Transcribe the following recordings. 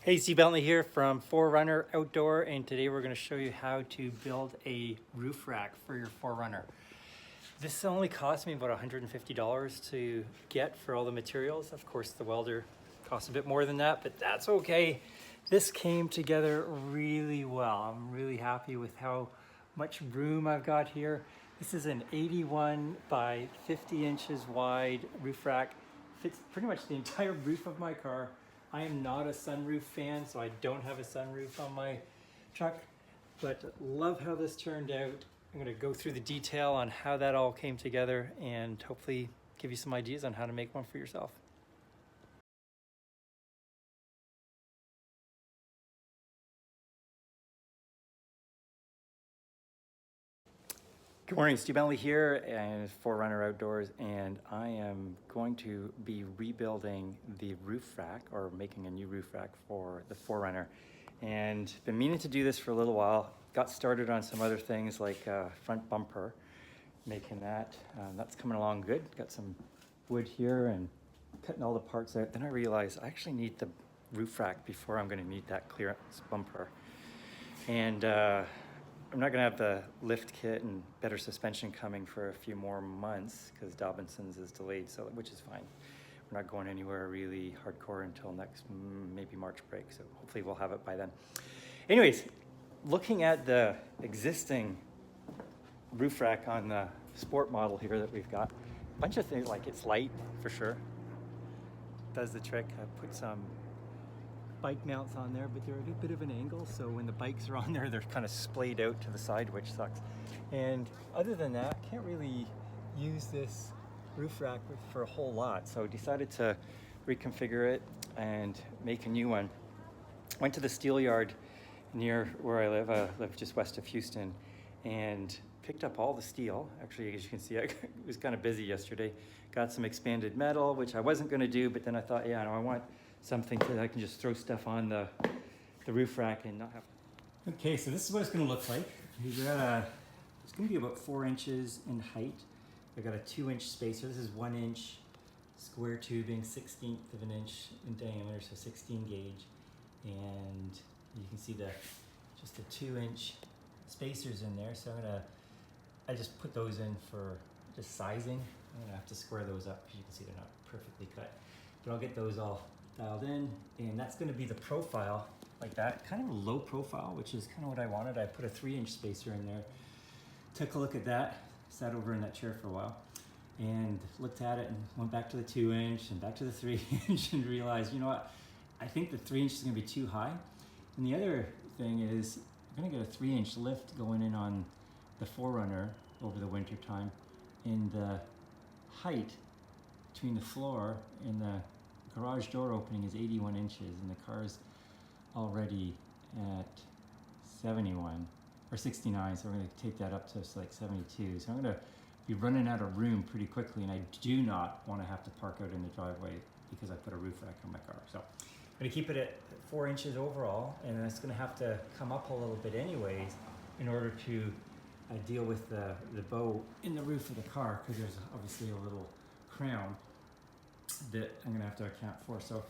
Hey, Steve Bentley here from 4Runner Outdoor, and today we're going to show you how to build a roof rack for your 4Runner. This only cost me about $150 to get for all the materials. Of course, the welder costs a bit more than that, but that's okay. This came together really well. I'm really happy with how much room I've got here. This is an 81 by 50 inches wide roof rack. Fits pretty much the entire roof of my car. I am not a sunroof fan, so I don't have a sunroof on my truck, but love how this turned out. I'm going to go through the detail on how that all came together and hopefully give you some ideas on how to make one for yourself. Good morning, Steve Bentley here and 4Runner Outdoors, and I am going to be rebuilding the roof rack, or making a new roof rack for the 4Runner. And been meaning to do this for a little while. Got started on some other things like front bumper, making that. That's coming along good. Got some wood here and cutting all the parts out. Then I realized I actually need the roof rack before I'm going to need that clearance bumper. And I'm not going to have the lift kit and better suspension coming for a few more months because Dobinson's is delayed, so which is fine. We're not going anywhere really hardcore until next maybe March break, so hopefully we'll have it by then. Anyways, looking at the existing roof rack on the sport model here that we've got, a bunch of things, like it's light for sure, does the trick. I put some bike mounts on there, but they're at a bit of an angle, so when the bikes are on there, they're kind of splayed out to the side, which sucks. And other than that, can't really use this roof rack for a whole lot, so decided to reconfigure it and make a new one. Went to the steel yard near where I live just west of Houston, and picked up all the steel. Actually, as you can see, I was kind of busy yesterday. Got some expanded metal, which I wasn't going to do, but then I thought, yeah, no, I want something that I can just throw stuff on the roof rack and not have. Okay, so this is what it's going to look like. It's going to be about 4 inches in height. I got a 2-inch spacer. This is 1 inch square tubing, 1/16 of an inch in diameter, so 16 gauge. And you can see just the 2-inch spacers in there. So I just put those in for just sizing. I'm gonna have to square those up because you can see they're not perfectly cut. But I'll get those all dialed in, and that's going to be the profile like that, kind of a low profile, which is kind of what I wanted. I put a 3-inch spacer in there, took a look at that, sat over in that chair for a while and looked at it and went back to the 2-inch and back to the 3-inch and realized, you know what, I think the 3-inch is going to be too high. And the other thing is I'm going to get a 3-inch lift going in on the 4Runner over the winter time, and the height between the floor and the garage door opening is 81 inches, and the car's already at 71 or 69, so we're going to take that up to like 72. So I'm going to be running out of room pretty quickly, and I do not want to have to park out in the driveway because I put a roof rack on my car. So I'm going to keep it at 4 inches overall, and it's going to have to come up a little bit anyways in order to deal with the bow in the roof of the car, because there's obviously a little crown that I'm going to have to account for. So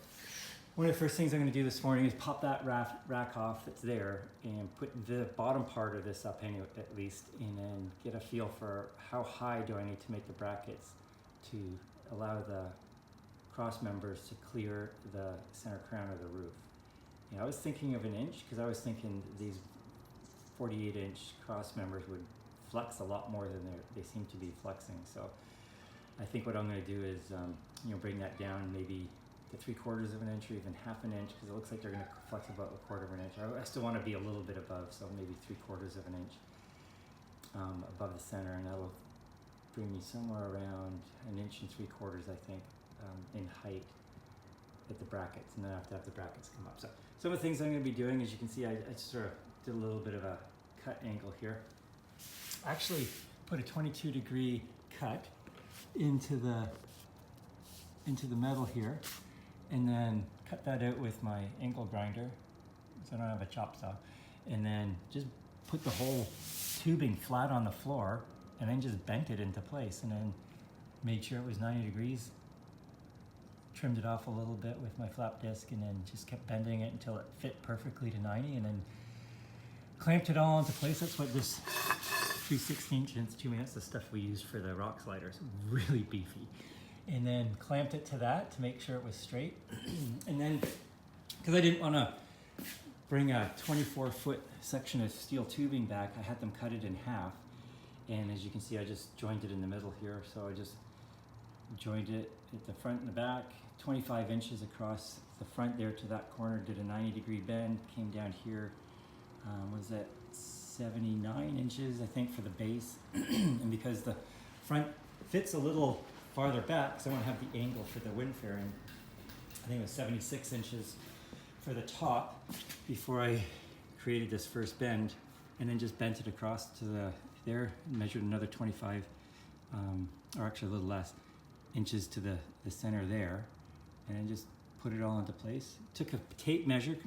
one of the first things I'm going to do this morning is pop that rack off that's there and put the bottom part of this up anyway, at least, and then get a feel for how high do I need to make the brackets to allow the cross members to clear the center crown of the roof. You know, I was thinking of 1 inch because I was thinking these 48-inch cross members would flex a lot more than they seem to be flexing. So I think what I'm going to do is bring that down maybe to 3/4 of an inch or even 1/2 inch, because it looks like they're going to flex about 1/4 of an inch. I still want to be a little bit above, so maybe 3/4 of an inch above the center, and that will bring me somewhere around 1 inch and 3/4, I think, in height at the brackets, and then I have to have the brackets come up. So some of the things I'm going to be doing, as you can see, I sort of did a little bit of a cut angle here. I actually put a 22-degree cut into the metal here, and then cut that out with my angle grinder, so I don't have a chop saw, and then just put the whole tubing flat on the floor, and then just bent it into place, and then made sure it was 90 degrees trimmed it off a little bit with my flap disc and then just kept bending it until it fit perfectly to 90 and then clamped it all into place. That's what this 3/16 instrument, that's the stuff we used for the rock sliders, really beefy. And then clamped it to that to make sure it was straight. And then, because I didn't want to bring a 24-foot section of steel tubing back, I had them cut it in half. And as you can see, I just joined it in the middle here. So I just joined it at the front and the back, 25 inches across the front there to that corner, did a 90-degree bend, came down here, was that 79 inches, I think, for the base. And because the front fits a little farther back, because I want to have the angle for the wind fairing, I think it was 76 inches for the top before I created this first bend, and then just bent it across to the there, measured another 25, or actually a little less, inches to the center there, and then just put it all into place. Took a tape measure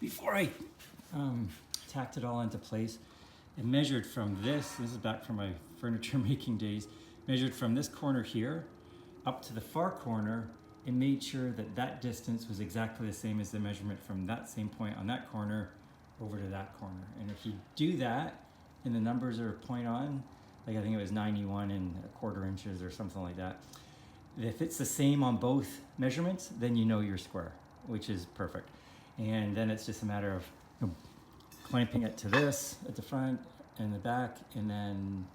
before I tacked it all into place, and measured from this is back from my furniture making days, measured from this corner here up to the far corner, and made sure that that distance was exactly the same as the measurement from that same point on that corner over to that corner. And if you do that and the numbers are point on, like I think it was 91 1/4 inches or something like that, if it's the same on both measurements, then you know you're square, which is perfect. And then it's just a matter of clamping it to this at the front and the back, and then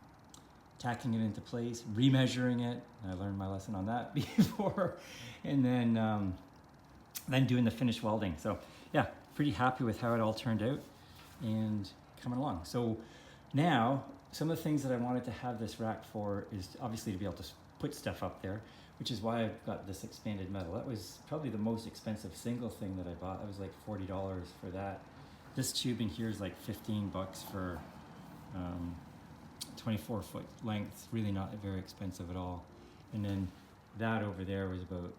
tacking it into place, remeasuring it. I learned my lesson on that before, and then doing the finish welding. So yeah, pretty happy with how it all turned out and coming along. So now, some of the things that I wanted to have this rack for is obviously to be able to put stuff up there, which is why I've got this expanded metal. That was probably the most expensive single thing that I bought. It was like $40 for that. This tubing here is like 15 bucks for 24-foot length. It's really not very expensive at all. And then that over there was about,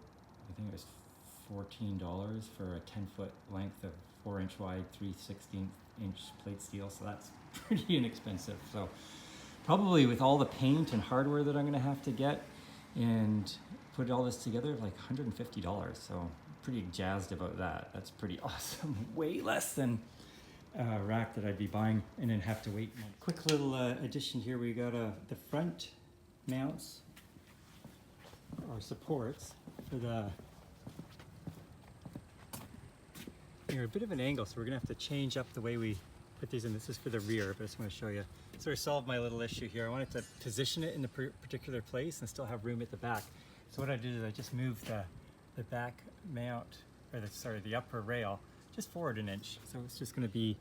I think it was $14 for a 10-foot length of 4-inch wide, 3/16-inch plate steel. So that's pretty inexpensive. So probably with all the paint and hardware that I'm going to have to get and put all this together, like $150. So pretty jazzed about that. That's pretty awesome. Way less than a rack that I'd be buying and then have to wait. Quick little addition here. We got the front mounts or supports for the, they're a bit of an angle, so we're gonna have to change up the way we put these in. This is for the rear, but I just want to show you. So I solved my little issue here. I wanted to position it in a particular place and still have room at the back. So what I did is I just moved the back mount, or the upper rail, just forward an inch. So it's just going to be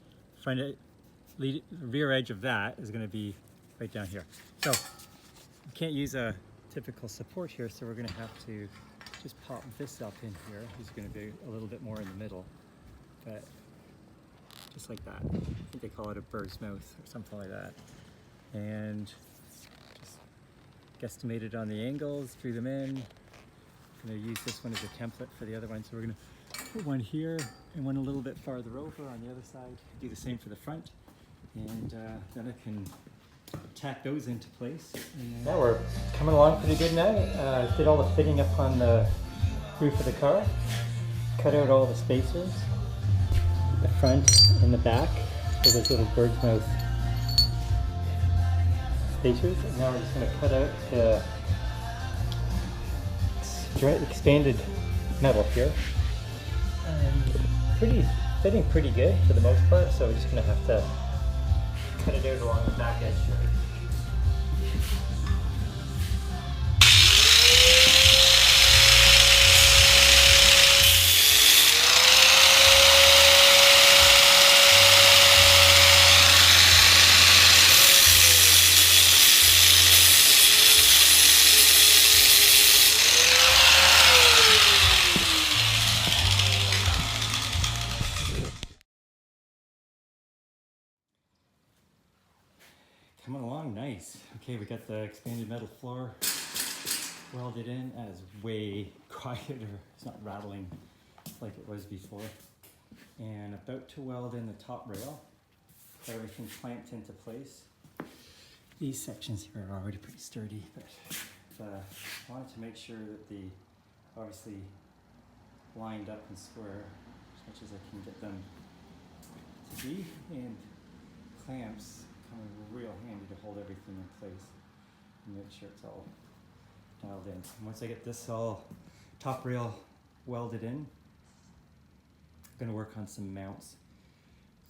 the rear edge of that is going to be right down here. So you can't use a typical support here, so we're going to have to just pop this up in here. It's going to be a little bit more in the middle, but just like that. I think they call it a bird's mouth or something like that. And just guesstimated on the angles, drew them in. I'm going to use this one as a template for the other one. So we're going to put one here and one a little bit farther over on the other side. Do the same for the front. And then I can tack those into place. And yeah, we're coming along pretty good now. Did all the fitting up on the roof of the car. Cut out all the spacers, the front and the back for those little bird's mouth spacers. And now we're just going to cut out the expanded metal here. Fitting pretty good for the most part, so we're just going to have to cut it out along the back edge here. Coming along nice. Okay, we got the expanded metal floor welded in. That is way quieter. It's not rattling like it was before. And about to weld in the top rail. Got everything clamped into place. These sections here are already pretty sturdy, but I wanted to make sure that obviously lined up and square as much as I can get them to be, and clamps come in real handy to hold everything in place and make sure it's all dialed in. And once I get this all top rail welded in, I'm going to work on some mounts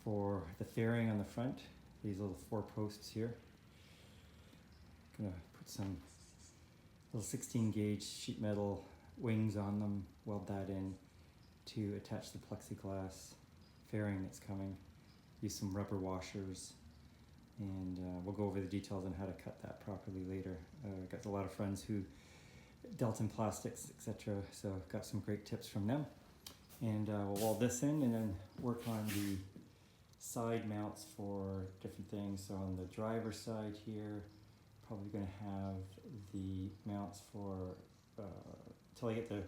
for the fairing on the front, these little 4 posts here. I'm going to put some little 16 gauge sheet metal wings on them, weld that in to attach the plexiglass fairing that's coming. Use some rubber washers, and we'll go over the details on how to cut that properly later. I've got a lot of friends who dealt in plastics, etc., so I've got some great tips from them. And we'll weld this in and then work on the side mounts for different things. So on the driver's side here, probably going to have the mounts for, until I get the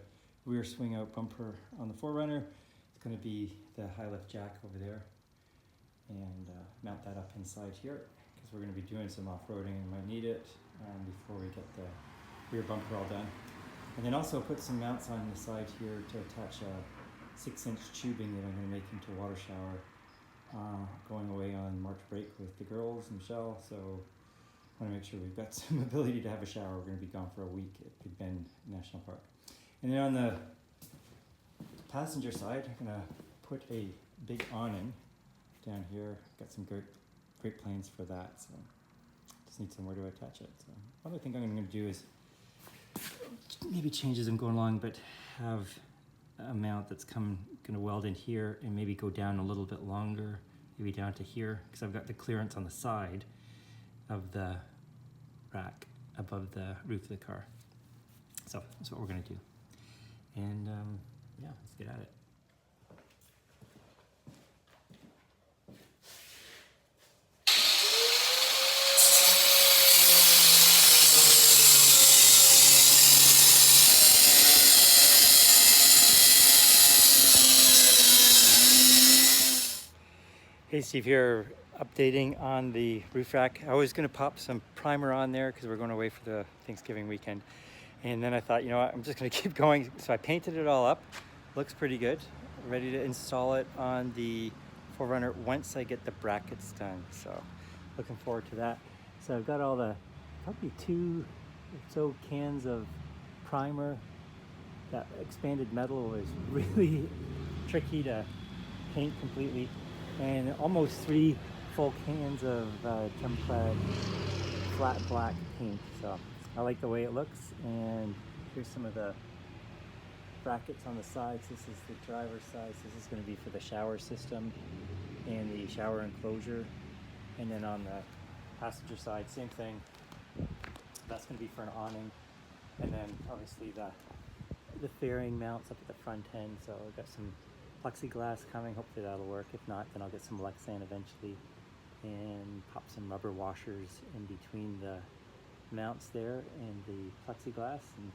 rear swing out bumper on the 4Runner, it's going to be the high lift jack over there, and mount that up inside here because we're going to be doing some off-roading and might need it before we get the rear bumper all done. And then also put some mounts on the side here to attach a 6-inch tubing that I'm going to make into a water shower. Going away on March break with the girls and Michelle, so I want to make sure we've got some ability to have a shower. We're going to be gone for a week at Big Bend National Park. And then on the passenger side, I'm going to put a big awning down here. Got some great planes for that, so just need somewhere to attach it. So what I think I'm going to do is maybe change as I'm going along, but have a mount that's going to weld in here and maybe go down a little bit longer, maybe down to here, because I've got the clearance on the side of the rack above the roof of the car. So that's what we're going to do. And yeah, let's get at it. Hey, Steve here, updating on the roof rack. I was going to pop some primer on there because we're going away for the Thanksgiving weekend. And then I thought, you know what, I'm just going to keep going. So I painted it all up. Looks pretty good. Ready to install it on the 4Runner once I get the brackets done. So looking forward to that. So I've got all the, probably 2 or so cans of primer. That expanded metal is really tricky to paint completely. And almost 3 full cans of Chemclad flat black paint. So I like the way it looks, and here's some of the brackets on the sides. This is the driver's side. So this is going to be for the shower system and the shower enclosure. And then on the passenger side, same thing. That's going to be for an awning. And then obviously the fairing mounts up at the front end. So I've got some plexiglass coming, hopefully that'll work. If not, then I'll get some Lexan eventually and pop some rubber washers in between the mounts there and the plexiglass and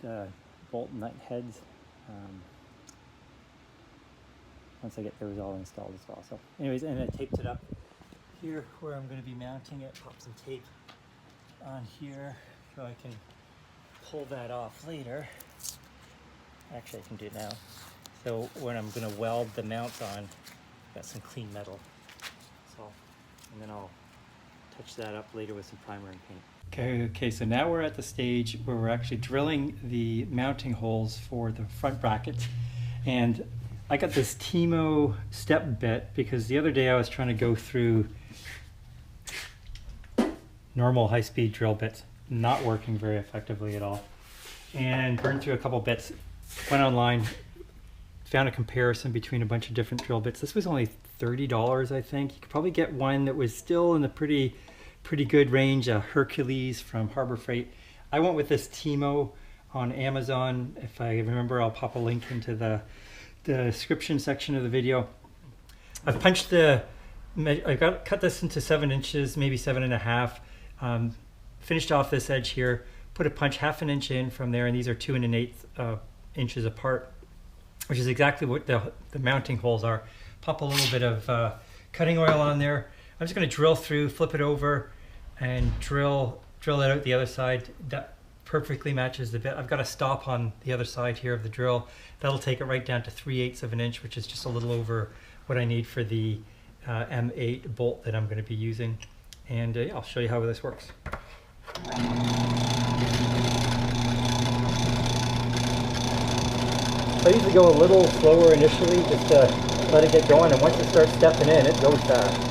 the bolt nut heads once I get those all installed as well. So anyways, and I taped it up here where I'm going to be mounting it. Pop some tape on here so I can pull that off later. Actually, I can do it now. So when I'm going to weld the mounts on, got some clean metal. So, and then I'll touch that up later with some primer and paint. Okay, so now we're at the stage where we're actually drilling the mounting holes for the front brackets. And I got this Timo step bit because the other day I was trying to go through normal high-speed drill bits, not working very effectively at all. And burned through a couple bits, went online, found a comparison between a bunch of different drill bits. This was only $30, I think. You could probably get one that was still in the pretty good range, a Hercules from Harbor Freight. I went with this Timo on Amazon. If I remember, I'll pop a link into the description section of the video. I've punched cut this into 7 inches, maybe 7.5. Finished off this edge here, put a punch 1/2 inch in from there, and these are 2 1/8 inches apart, which is exactly what the mounting holes are. Pop a little bit of cutting oil on there. I'm just going to drill through, flip it over, and drill it out the other side. perfectly matches the bit. I've got a stop on the other side here of the drill. That'll take it right down to 3/8 of an inch, which is just a little over what I need for the M8 bolt that I'm going to be using. And yeah, I'll show you how this works. I usually go a little slower initially just to let it get going, and once it starts stepping in, it goes fast.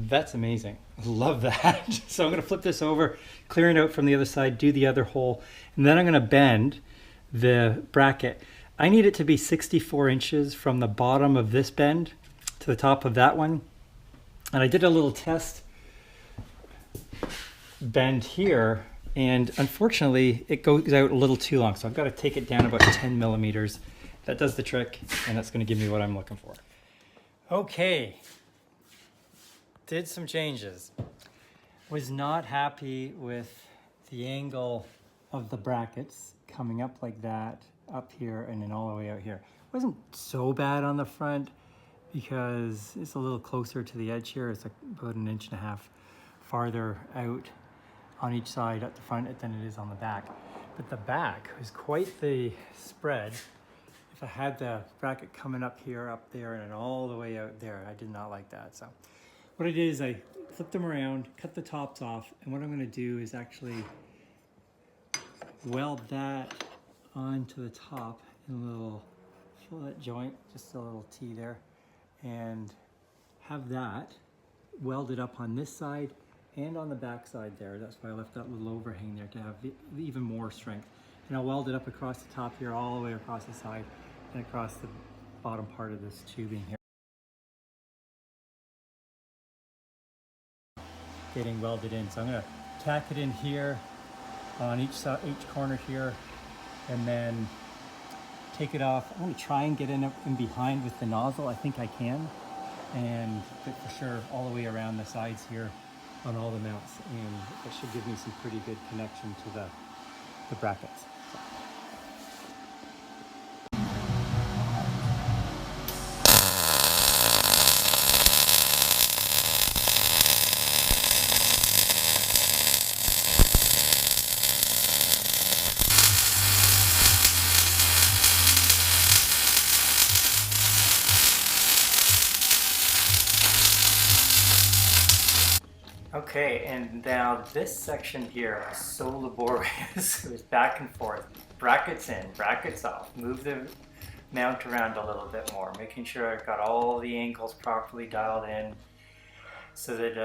That's amazing. Love that. So I'm going to flip this over, clear it out from the other side, do the other hole, and then I'm going to bend the bracket. I need it to be 64 inches from the bottom of this bend to the top of that one. And I did a little test bend here, and unfortunately it goes out a little too long. So I've got to take it down about 10 millimeters. That does the trick, and that's going to give me what I'm looking for. Okay. Did some changes. Was not happy with the angle of the brackets coming up like that, up here, and then all the way out here. Wasn't so bad on the front because it's a little closer to the edge here. It's like about 1.5 inches farther out on each side at the front than it is on the back. But the back was quite the spread. If I had the bracket coming up here, up there, and then all the way out there, I did not like that. So what I did is I flipped them around, cut the tops off, and what I'm going to do is actually weld that onto the top in a little fillet joint, just a little T there, and have that welded up on this side and on the back side there. That's why I left that little overhang there to have even more strength. And I'll weld it up across the top here, all the way across the side and across the bottom part of this tubing here. Getting welded in. So I'm going to tack it in here on each side, each corner here, and then take it off. I'm going to try and get in behind with the nozzle. I think I can, and for sure all the way around the sides here on all the mounts, and that should give me some pretty good connection to the brackets. So. Okay, and now this section here was so laborious. It was back and forth, brackets in, brackets off, move the mount around a little bit more, making sure I've got all the angles properly dialed in so that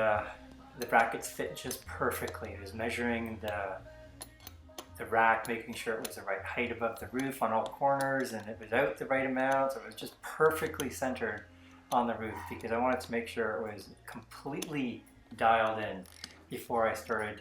the brackets fit just perfectly. It was measuring the rack, making sure it was the right height above the roof on all corners, and it was out the right amount, so it was just perfectly centered on the roof because I wanted to make sure it was completely dialed in before I started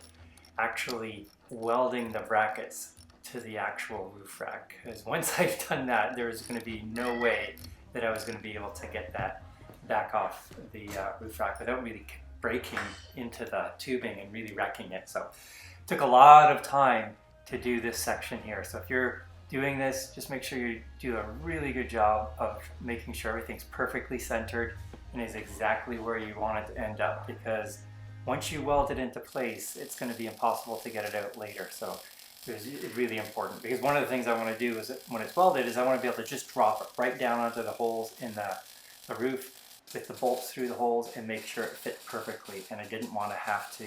actually welding the brackets to the actual roof rack. Because once I've done that, there was going to be no way that I was going to be able to get that back off the roof rack without really breaking into the tubing and really wrecking it. So it took a lot of time to do this section here. So if you're doing this, just make sure you do a really good job of making sure everything's perfectly centered and is exactly where you want it to end up, because once you weld it into place, it's going to be impossible to get it out later. So it's really important, because one of the things I want to do is when it's welded is I want to be able to just drop it right down onto the holes in the roof with the bolts through the holes and make sure it fit perfectly. And I didn't want to have to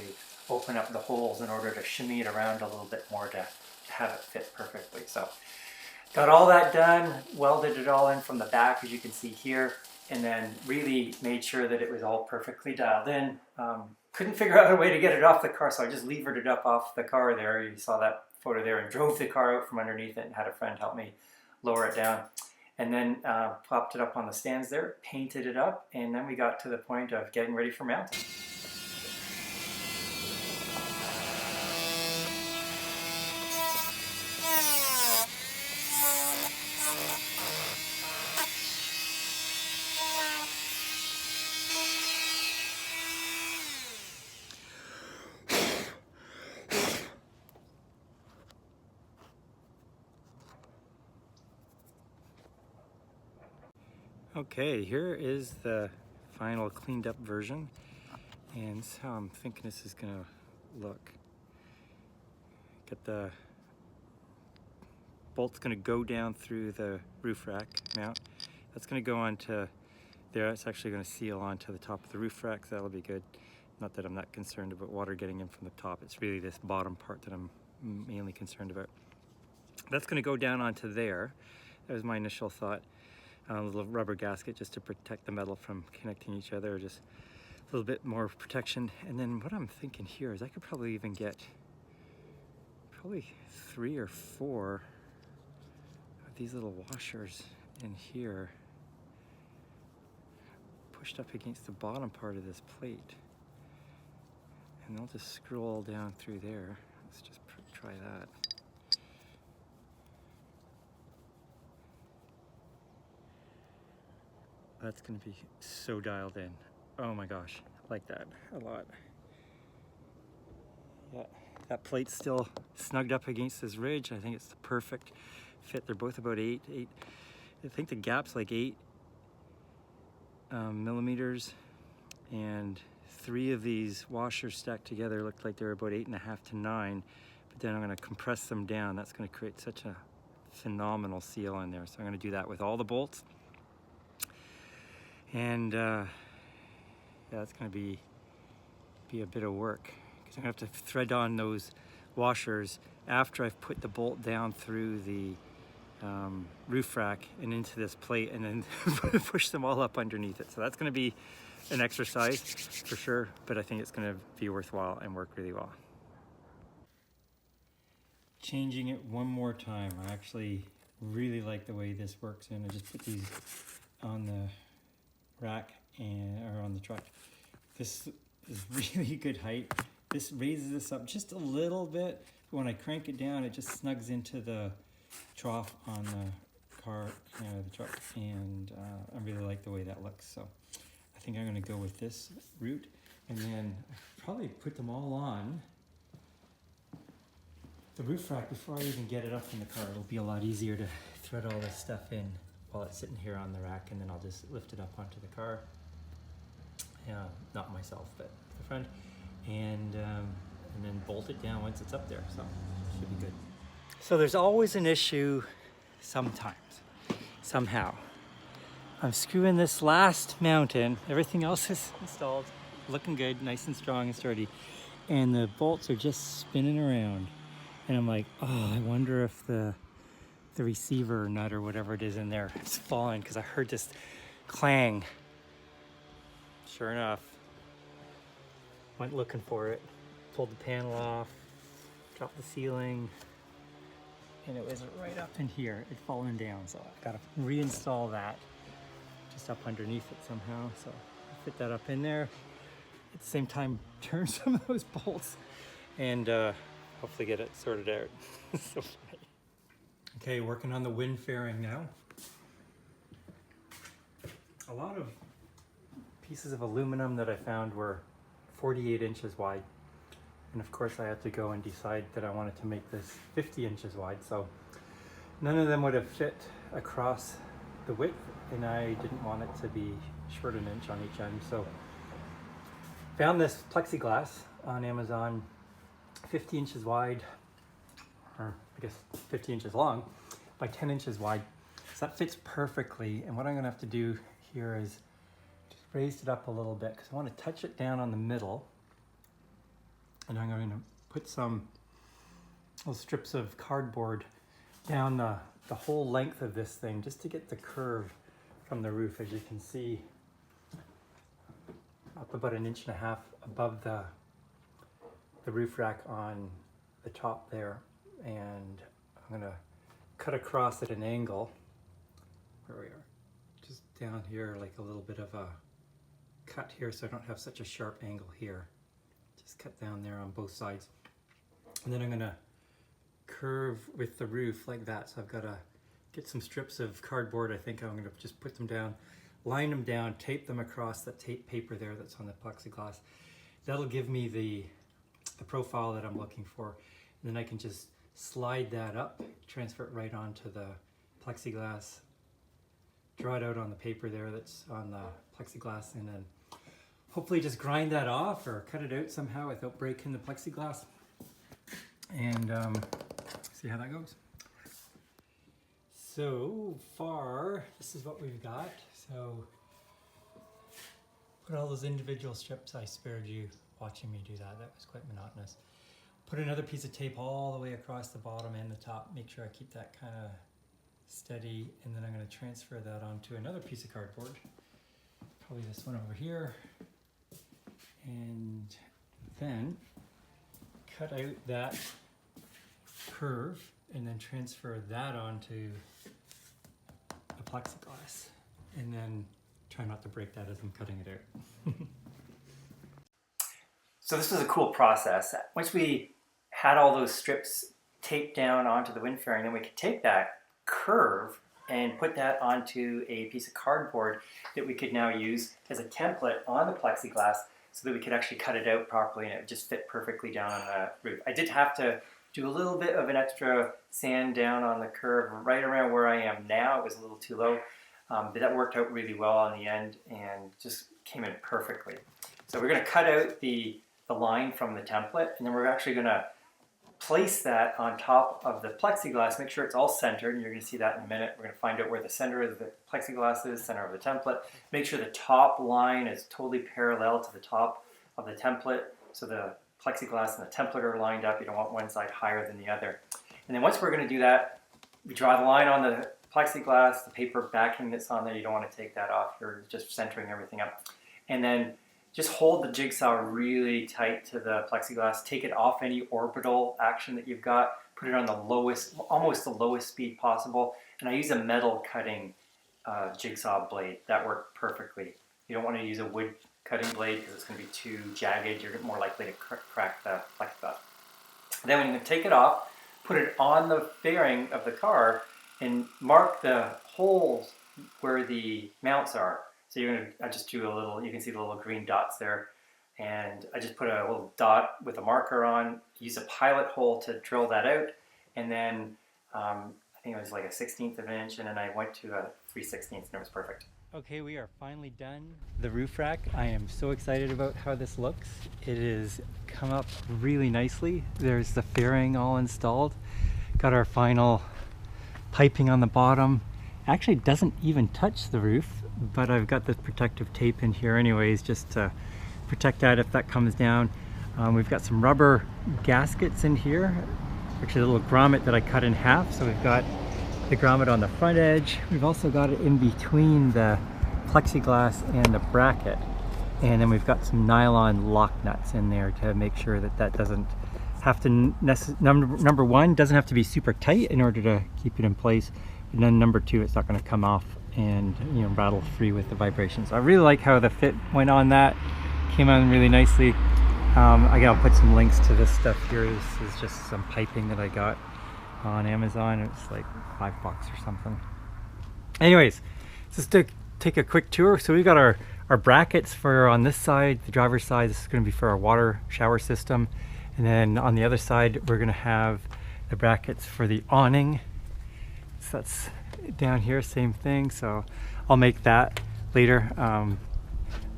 open up the holes in order to shimmy it around a little bit more to have it fit perfectly. So got all that done, welded it all in from the back, as you can see here, and then really made sure that it was all perfectly dialed in. Couldn't figure out a way to get it off the car, so I just levered it up off the car there. You saw that photo there, and drove the car out from underneath it and had a friend help me lower it down. and then popped it up on the stands there, painted it up, and then we got to the point of getting ready for mounting. Okay, here is the final cleaned up version, and this is how I'm thinking this is gonna look. Got the bolt's gonna go down through the roof rack mount. That's gonna go onto there. It's actually gonna seal onto the top of the roof rack, so that'll be good. Not that I'm not concerned about water getting in from the top. It's really this bottom part that I'm mainly concerned about. That's gonna go down onto there. That was my initial thought. A little rubber gasket just to protect the metal from connecting each other, just a little bit more protection. And then what I'm thinking here is I could probably even get probably 3 or 4 of these little washers in here, pushed up against the bottom part of this plate. And they'll just scroll down through there. Let's just try that. That's gonna be so dialed in. Oh my gosh, I like that a lot. Yeah, that plate's still snugged up against this ridge. I think it's the perfect fit. They're both about 8. I think the gap's like 8 millimeters, and 3 of these washers stacked together looked like they're about 8.5 to 9. But then I'm gonna compress them down. That's gonna create such a phenomenal seal in there. So I'm gonna do that with all the bolts. And yeah, it's going to be a bit of work, because I'm going to have to thread on those washers after I've put the bolt down through the roof rack and into this plate, and then push them all up underneath it. So that's going to be an exercise for sure, but I think it's going to be worthwhile and work really well. Changing it one more time. I actually really like the way this works, and I just put these on the rack or on the truck. This is really good height. This raises this up just a little bit, but when I crank it down, it just snugs into the trough on the car, the truck, and I really like the way that looks. So I think I'm going to go with this route, and then probably put them all on the roof rack before I even get it up in the car. It'll be a lot easier to thread all this stuff in while it's sitting here on the rack, and then I'll just lift it up onto the car. Not myself, but the friend, and then bolt it down once it's up there. So it should be good. So there's always an issue sometimes, somehow. I'm screwing this last mount in. Everything else is installed, looking good, nice and strong and sturdy, and the bolts are just spinning around. And I'm like, oh, I wonder if the receiver nut or whatever it is in there is falling, because I heard this clang. Sure enough, went looking for it, pulled the panel off, dropped the ceiling, and it was right up in here. It'd fallen down, so I've got to reinstall that just up underneath it somehow. So I fit that up in there. At the same time, turn some of those bolts and hopefully get it sorted out. So funny. Okay, working on the wind fairing now. A lot of pieces of aluminum that I found were 48 inches wide. And of course I had to go and decide that I wanted to make this 50 inches wide. So none of them would have fit across the width, and I didn't want it to be short an inch on each end. So found this plexiglass on Amazon, 50 inches wide, or I guess 50 inches long by 10 inches wide. So that fits perfectly. And what I'm gonna have to do here is just raise it up a little bit, because I want to touch it down on the middle. And I'm going to put some little strips of cardboard down the whole length of this thing, just to get the curve from the roof. As you can see, up about 1.5 inches above the roof rack on the top there. And I'm going to cut across at an angle where we are. Just down here, like a little bit of a cut here so I don't have such a sharp angle here. Just cut down there on both sides. And then I'm gonna curve with the roof like that. So I've gotta get some strips of cardboard. I think I'm gonna just put them down, line them down, tape them across that tape paper there that's on the plexiglass. That'll give me the profile that I'm looking for. And then I can just slide that up, transfer it right onto the plexiglass, draw it out on the paper there that's on the plexiglass, and then hopefully just grind that off or cut it out somehow without breaking the plexiglass, and see how that goes. So far, this is what we've got. So put all those individual strips. I spared you watching me do that. That was quite monotonous. Put another piece of tape all the way across the bottom and the top. Make sure I keep that kind of steady, and then I'm going to transfer that onto another piece of cardboard, probably this one over here, and then cut out that curve and then transfer that onto the plexiglass, and then try not to break that as I'm cutting it out. So this was a cool process. Once we had all those strips taped down onto the wind fairing, then we could take that curve and put that onto a piece of cardboard that we could now use as a template on the plexiglass so that we could actually cut it out properly and it would just fit perfectly down on the roof. I did have to do a little bit of an extra sand down on the curve right around where I am now. It was a little too low, but that worked out really well in the end and just came in perfectly. So we're going to cut out the line from the template, and then we're actually going to place that on top of the plexiglass, make sure it's all centered, and you're going to see that in a minute. We're going to find out where the center of the plexiglass is, center of the template. Make sure the top line is totally parallel to the top of the template, so the plexiglass and the template are lined up. You don't want one side higher than the other. And then once we're going to do that, we draw the line on the plexiglass, the paper backing that's on there, you don't want to take that off. You're just centering everything up. And then just hold the jigsaw really tight to the plexiglass. Take it off any orbital action that you've got. Put it on the lowest, almost the lowest speed possible. And I use a metal cutting jigsaw blade. That worked perfectly. You don't want to use a wood cutting blade because it's going to be too jagged. You're more likely to crack the plexiglass. Then when you take it off, put it on the fairing of the car and mark the holes where the mounts are. So you're going to, I just drew a little, you can see the little green dots there. And I just put a little dot with a marker on, use a pilot hole to drill that out. And then I think it was like a 1/16 of an inch, and then I went to a 3/16 and it was perfect. Okay, we are finally done the roof rack. I am so excited about how this looks. It has come up really nicely. There's the fairing all installed. Got our final piping on the bottom. Actually doesn't even touch the roof, but I've got this protective tape in here anyways just to protect that if that comes down. We've got some rubber gaskets in here, actually a little grommet that I cut in half. So we've got the grommet on the front edge. We've also got it in between the plexiglass and the bracket. And then we've got some nylon lock nuts in there to make sure that that doesn't have to, number one, doesn't have to be super tight in order to keep it in place. And then number two, it's not going to come off and, you know, rattle free with the vibrations. I really like how the fit went on that. Came on really nicely. I'll put some links to this stuff here. This is just some piping that I got on Amazon. It's like $5 or something. Anyways, just to take a quick tour. So we've got our brackets for on this side, the driver's side. This is going to be for our water shower system. And then on the other side, we're going to have the brackets for the awning. So that's down here, same thing. So I'll make that later.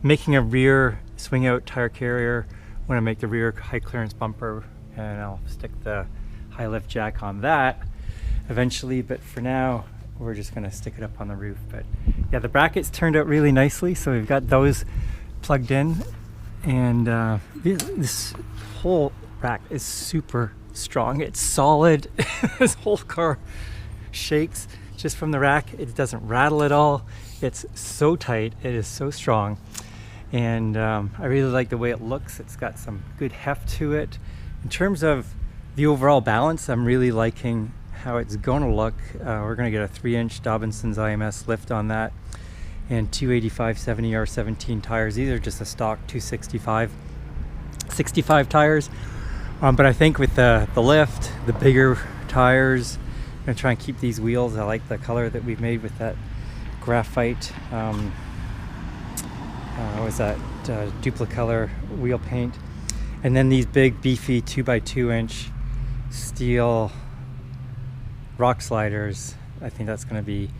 Making a rear swing out tire carrier when I make the rear high clearance bumper, and I'll stick the high lift jack on that eventually, but for now we're just going to stick it up on the roof. But yeah, the brackets turned out really nicely, so we've got those plugged in, and this whole rack is super strong. It's solid. This whole car shakes just from the rack. It doesn't rattle at all. It's so tight. It is so strong. And I really like the way it looks. It's got some good heft to it. In terms of the overall balance, I'm really liking how it's going to look. We're going to get a 3-inch Dobinson's IMS lift on that, and 285 70R17 tires. These are just the stock 265 65 tires, but I think with the lift, the bigger tires, I'm going to try and keep these wheels. I like the color that we've made with that graphite what was that, duplicolor wheel paint. And then these big beefy 2x2 inch steel rock sliders. I think that's going to be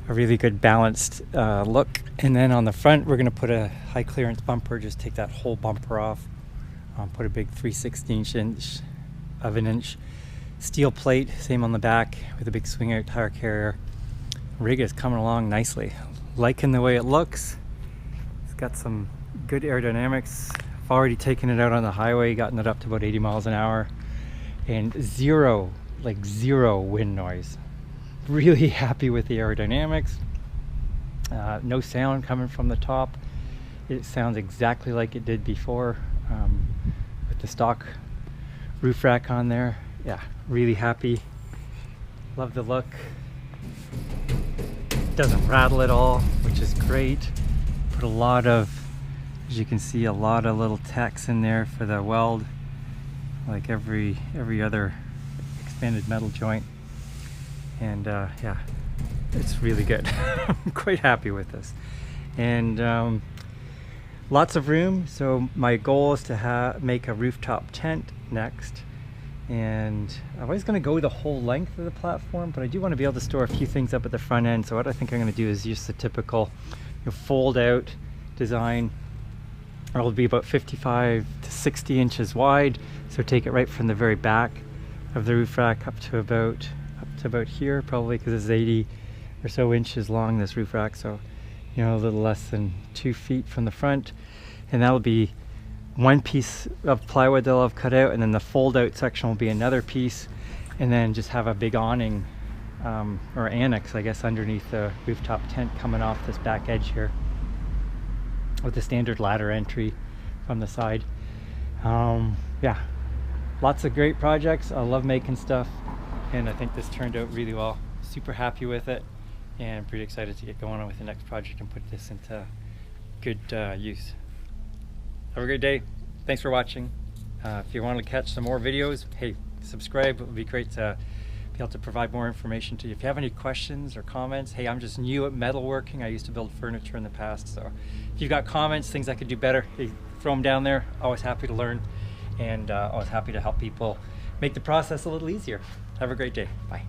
a really good balanced look. And then on the front, we're going to put a high clearance bumper, just take that whole bumper off, put a big 3/16 inch of an inch steel plate, same on the back with a big swing out tire carrier. Rig is coming along nicely. Liking the way it looks. It's got some good aerodynamics. I've already taken it out on the highway, gotten it up to about 80 miles an hour, and zero wind noise. Really happy with the aerodynamics. No sound coming from the top. It sounds exactly like it did before, with the stock roof rack on there. Yeah, really happy. Love the look. Doesn't rattle at all, which is great. Put a lot of, as you can see, a lot of little tacks in there for the weld, like every other expanded metal joint. And yeah, it's really good. I'm quite happy with this. And lots of room. So my goal is to make a rooftop tent next. And I was going to go the whole length of the platform, but I do want to be able to store a few things up at the front end. So what I think I'm going to do is just the typical fold out design. It'll be about 55 to 60 inches wide. So take it right from the very back of the roof rack up to about here, probably, because it's 80 or so inches long, this roof rack. So, you know, a little less than 2 feet from the front. And that'll be one piece of plywood they'll have cut out, and then the fold out section will be another piece, and then just have a big awning or annex, I guess, underneath the rooftop tent coming off this back edge here with the standard ladder entry from the side. Yeah, lots of great projects. I love making stuff, and I think this turned out really well. Super happy with it, and pretty excited to get going on with the next project and put this into good use. Have a great day. Thanks for watching. If you want to catch some more videos, hey, subscribe. It would be great to be able to provide more information to you. If you have any questions or comments, hey, I'm just new at metalworking. I used to build furniture in the past. So if you've got comments, things I could do better, hey, throw them down there. Always happy to learn, and always happy to help people make the process a little easier. Have a great day. Bye.